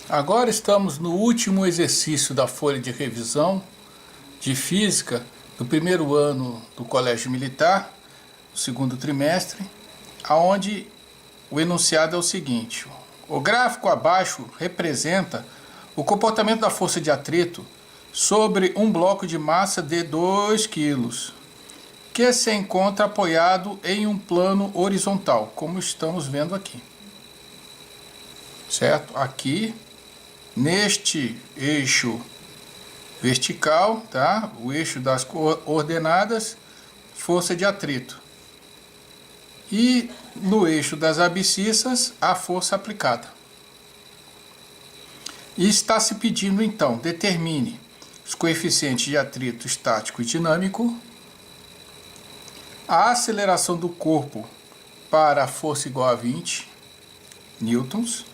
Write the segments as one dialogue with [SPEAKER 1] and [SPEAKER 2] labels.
[SPEAKER 1] Agora estamos no último exercício da folha de revisão de Física do primeiro ano do Colégio Militar, do segundo trimestre, onde o enunciado é o seguinte: o gráfico abaixo representa o comportamento da força de atrito sobre um bloco de massa de 2 kg, que se encontra apoiado em um plano horizontal, como estamos vendo aqui. Certo? Aqui, neste eixo vertical, tá? O eixo das coordenadas, força de atrito. E no eixo das abscissas, a força aplicada. E está se pedindo então, determine os coeficientes de atrito estático e dinâmico, a aceleração do corpo para a força igual a 20 newtons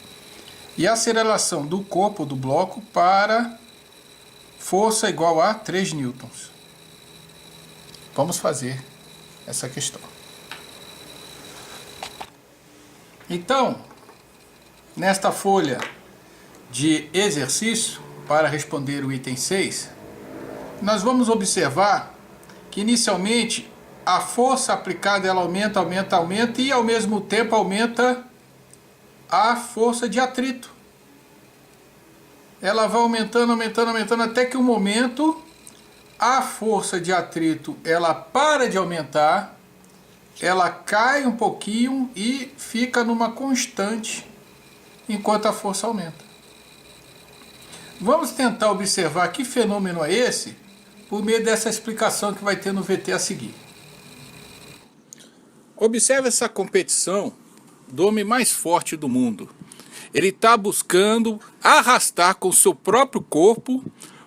[SPEAKER 1] e a aceleração do corpo do bloco para força igual a 3 newtons. Vamos fazer essa questão. Então, nesta folha de exercício, para responder o item 6, nós vamos observar que inicialmente a força aplicada ela aumenta e ao mesmo tempo aumenta a força de atrito. Ela vai aumentando até que um momento a força de atrito ela para de aumentar, ela cai um pouquinho e fica numa constante enquanto a força aumenta. Vamos tentar observar que fenômeno é esse por meio dessa explicação que vai ter no VT a seguir. Observe essa competição do homem mais forte do mundo. Ele está buscando arrastar com o seu próprio corpo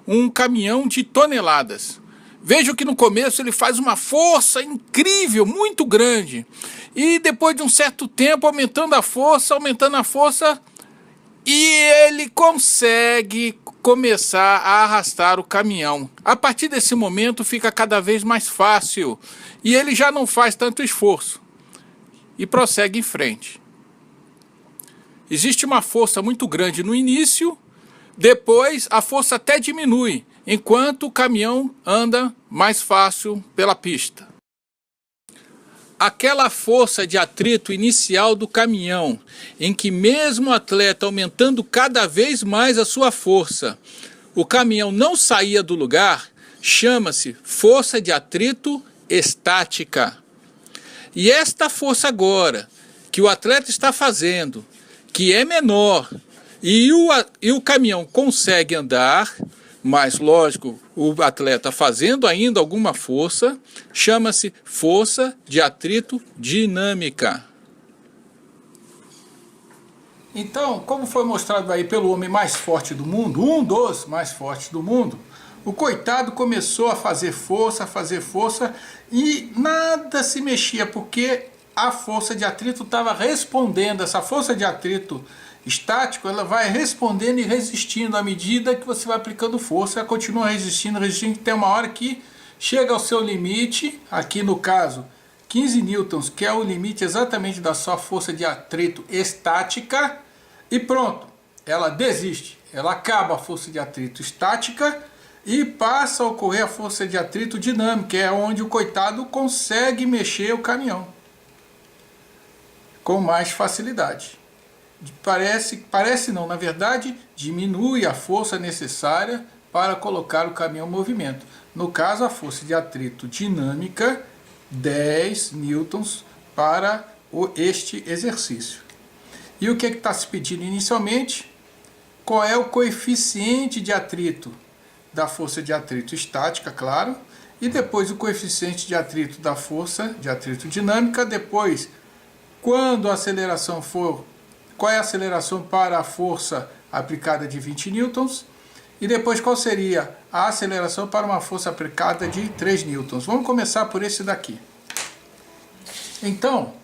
[SPEAKER 1] um caminhão de toneladas. Veja que no começo ele faz uma força incrível, muito grande. E depois de um certo tempo, aumentando a força, e ele consegue começar a arrastar o caminhão. A partir desse momento fica cada vez mais fácil. E ele já não faz tanto esforço. E prossegue em frente. Existe uma força muito grande no início, depois a força até diminui, enquanto o caminhão anda mais fácil pela pista. Aquela força de atrito inicial do caminhão, em que mesmo o atleta aumentando cada vez mais a sua força, o caminhão não saía do lugar, chama-se força de atrito estática. E esta força agora, que o atleta está fazendo, que é menor, e o caminhão consegue andar, mas lógico, o atleta fazendo ainda alguma força, chama-se força de atrito dinâmica. Então, como foi mostrado aí pelo homem mais forte do mundo, um dos mais fortes do mundo, o coitado começou a fazer força e nada se mexia, porque a força de atrito estava respondendo. Essa força de atrito estático, ela vai respondendo e resistindo à medida que você vai aplicando força, ela continua resistindo, tem uma hora que chega ao seu limite, aqui no caso 15 newtons, que é o limite exatamente da sua força de atrito estática, e pronto, ela desiste, ela acaba a força de atrito estática e passa a ocorrer a força de atrito dinâmica, que é onde o coitado consegue mexer o caminhão com mais facilidade. Parece não, na verdade, diminui a força necessária para colocar o caminhão em movimento. No caso, a força de atrito dinâmica, 10 newtons para este exercício. E o que está se pedindo inicialmente? Qual é o coeficiente de atrito da força de atrito estática, claro, e depois o coeficiente de atrito da força de atrito dinâmica, depois, quando a aceleração for, qual é a aceleração para a força aplicada de 20 newtons, e depois qual seria a aceleração para uma força aplicada de 3 newtons. Vamos começar por esse daqui. Então,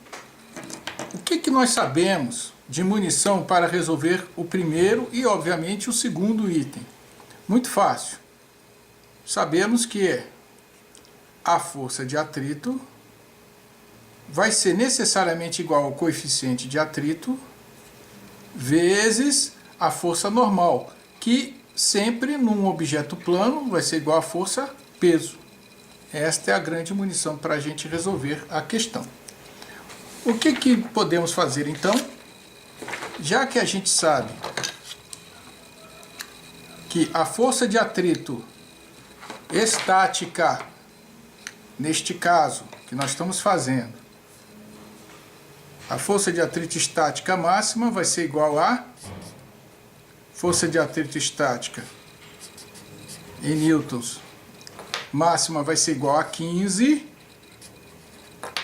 [SPEAKER 1] o que nós sabemos de munição para resolver o primeiro e, obviamente, o segundo item? Muito fácil. Sabemos que a força de atrito vai ser necessariamente igual ao coeficiente de atrito vezes a força normal, que sempre num objeto plano vai ser igual a força peso. Esta é a grande munição para a gente resolver a questão. O que podemos fazer então? Já que a gente sabe que a força de atrito estática, neste caso que nós estamos fazendo, a força de atrito estática máxima vai ser igual a força de atrito estática em newtons máxima vai ser igual a 15,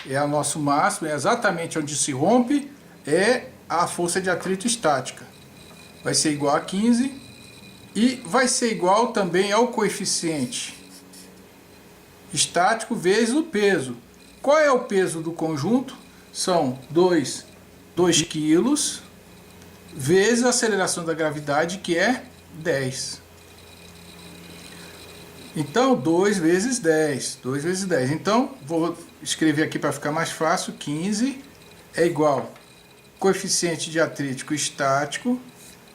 [SPEAKER 1] é o nosso máximo, é exatamente onde se rompe, é a força de atrito estática. Vai ser igual a 15 e vai ser igual também ao coeficiente estático vezes o peso. Qual é o peso do conjunto? São 2 quilos vezes a aceleração da gravidade, que é 10. Então, 2 vezes 10. 2 vezes 10. Então, vou escrever aqui para ficar mais fácil. 15 é igual coeficiente de atrito estático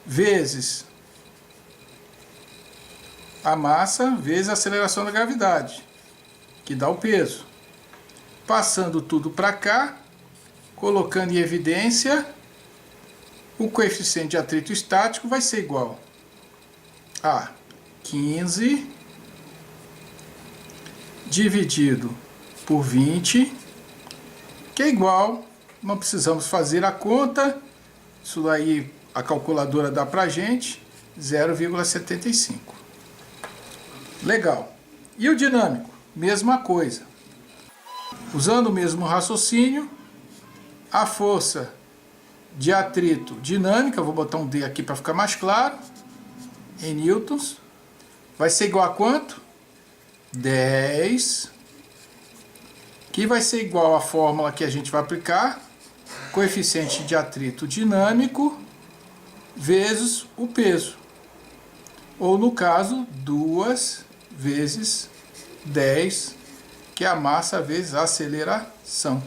[SPEAKER 1] vezes a massa vezes a aceleração da gravidade, que dá o peso. Passando tudo para cá, colocando em evidência, o coeficiente de atrito estático vai ser igual a 15 dividido por 20, que é igual, não precisamos fazer a conta, isso daí a calculadora dá pra gente, 0,75. Legal. E o dinâmico? Mesma coisa. Usando o mesmo raciocínio, a força de atrito dinâmica, vou botar um D aqui para ficar mais claro, em newtons, vai ser igual a quanto? 10, que vai ser igual à fórmula que a gente vai aplicar, coeficiente de atrito dinâmico vezes o peso, ou no caso, 2 vezes 10, que é a massa vezes a aceleração.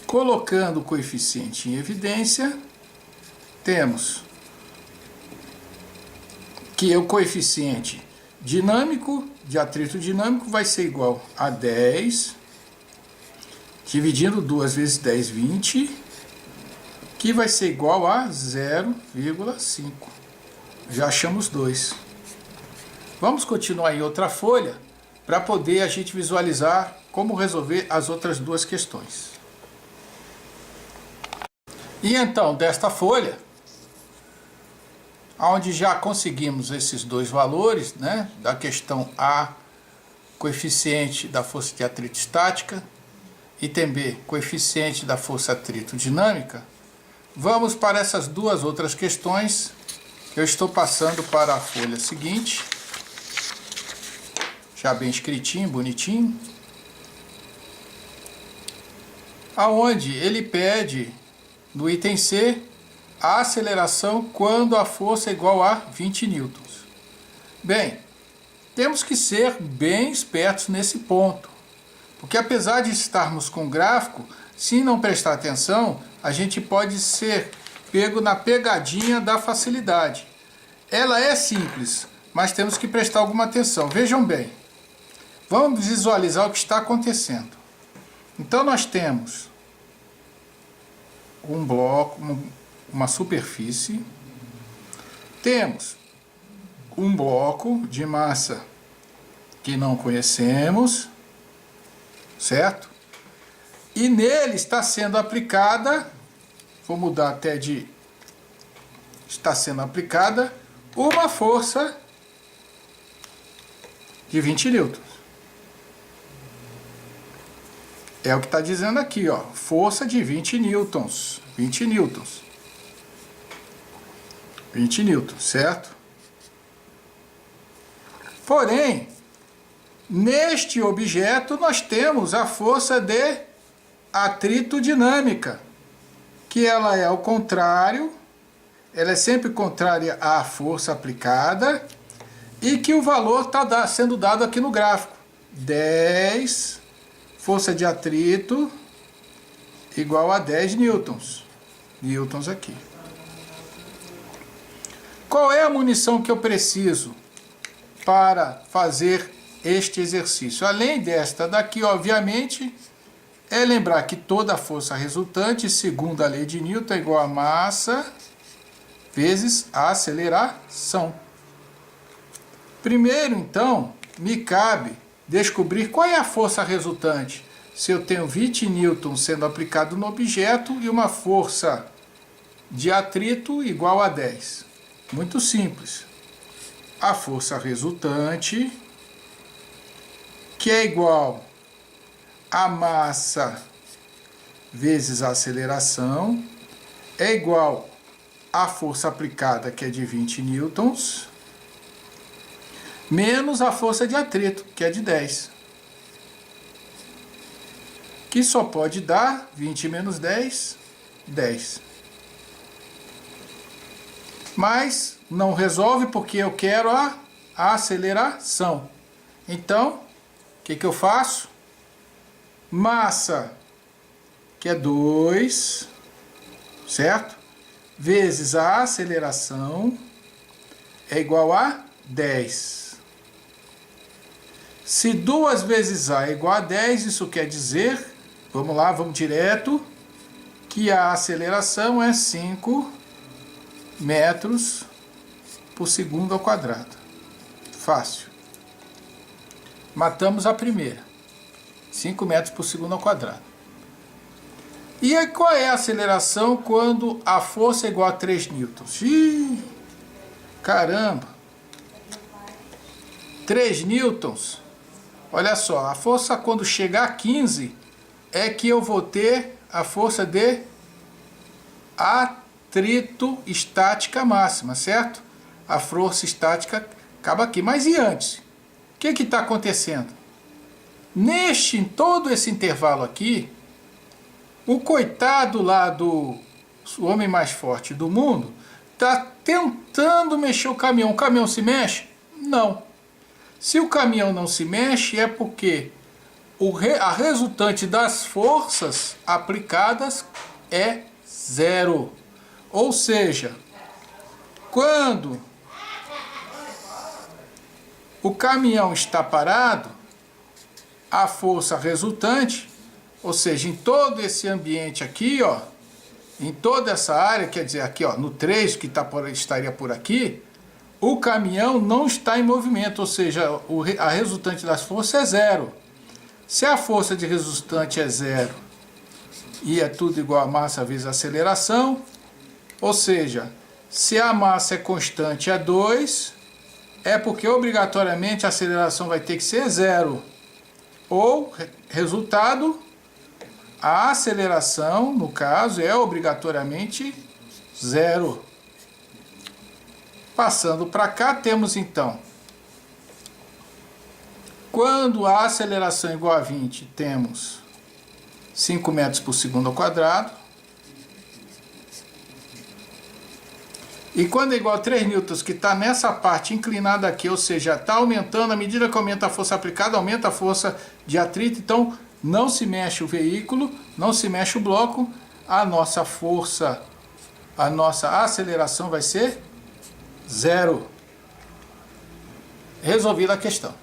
[SPEAKER 1] Colocando o coeficiente em evidência, temos que o coeficiente dinâmico, de atrito dinâmico, vai ser igual a 10, dividindo 2 vezes 10, 20, que vai ser igual a 0,5. Já achamos 2. Vamos continuar em outra folha, para poder a gente visualizar como resolver as outras duas questões. E então, desta folha, onde já conseguimos esses dois valores, né, da questão A, coeficiente da força de atrito estática, e também coeficiente da força atrito dinâmica, vamos para essas duas outras questões que eu estou passando para a folha seguinte, já bem escritinho, bonitinho, aonde ele pede, no item C, a aceleração quando a força é igual a 20 newtons. Bem, temos que ser bem espertos nesse ponto, porque apesar de estarmos com o gráfico, se não prestar atenção, a gente pode ser pego na pegadinha da facilidade. Ela é simples, mas temos que prestar alguma atenção. Vejam bem, vamos visualizar o que está acontecendo. Então nós temos um bloco, uma superfície, temos um bloco de massa que não conhecemos, certo? E nele está sendo aplicada, vou mudar até de, está sendo aplicada uma força de 20 newtons. É o que está dizendo aqui, ó, força de 20 newtons, 20 newtons. 20 newtons, certo? Porém, neste objeto nós temos a força de atrito dinâmica, que ela é ao contrário, ela é sempre contrária à força aplicada, e que o valor está sendo dado aqui no gráfico. 10, força de atrito, igual a 10 newtons. Newtons aqui. Qual é a munição que eu preciso para fazer este exercício? Além desta daqui, obviamente, é lembrar que toda a força resultante, segundo a lei de Newton, é igual a massa vezes a aceleração. Primeiro, então, me cabe descobrir qual é a força resultante. Se eu tenho 20 newtons sendo aplicado no objeto e uma força de atrito igual a 10. Muito simples. A força resultante, que é igual a massa vezes a aceleração, é igual à força aplicada, que é de 20 newtons, menos a força de atrito, que é de 10. Que só pode dar 20 menos 10, 10. Mas não resolve porque eu quero a aceleração. Então, o que eu faço? Massa, que é 2, certo? Vezes a aceleração é igual a 10. Se 2 vezes A é igual a 10, isso quer dizer, vamos lá, vamos direto, que a aceleração é 5 metros por segundo ao quadrado. Fácil. Matamos a primeira. 5 metros por segundo ao quadrado. E aí, qual é a aceleração quando a força é igual a 3 newtons? Ih, caramba! 3 newtons. Olha só, a força quando chegar a 15 é que eu vou ter a força de atrito estática máxima, certo? A força estática acaba aqui. Mas e antes? O que está acontecendo? Em todo esse intervalo aqui, o coitado lá do homem mais forte do mundo está tentando mexer o caminhão. O caminhão se mexe? Não. Se o caminhão não se mexe, é porque a resultante das forças aplicadas é 0. Ou seja, quando o caminhão está parado, a força resultante, ou seja, em todo esse ambiente aqui, ó, em toda essa área, quer dizer, aqui ó, no trecho que estaria por aqui, o caminhão não está em movimento, ou seja, a resultante das forças é 0. Se a força de resultante é 0 e é tudo igual a massa vezes a aceleração, ou seja, se a massa é constante é 2, é porque obrigatoriamente a aceleração vai ter que ser 0. Ou, resultado, a aceleração, no caso, é obrigatoriamente 0. Passando para cá, temos então, quando a aceleração é igual a 20, temos 5 metros por segundo ao quadrado. E quando é igual a 3 newtons, que está nessa parte inclinada aqui, ou seja, está aumentando, à medida que aumenta a força aplicada, aumenta a força de atrito, então não se mexe o veículo, não se mexe o bloco, a nossa força, a nossa aceleração vai ser 0. Resolvida a questão.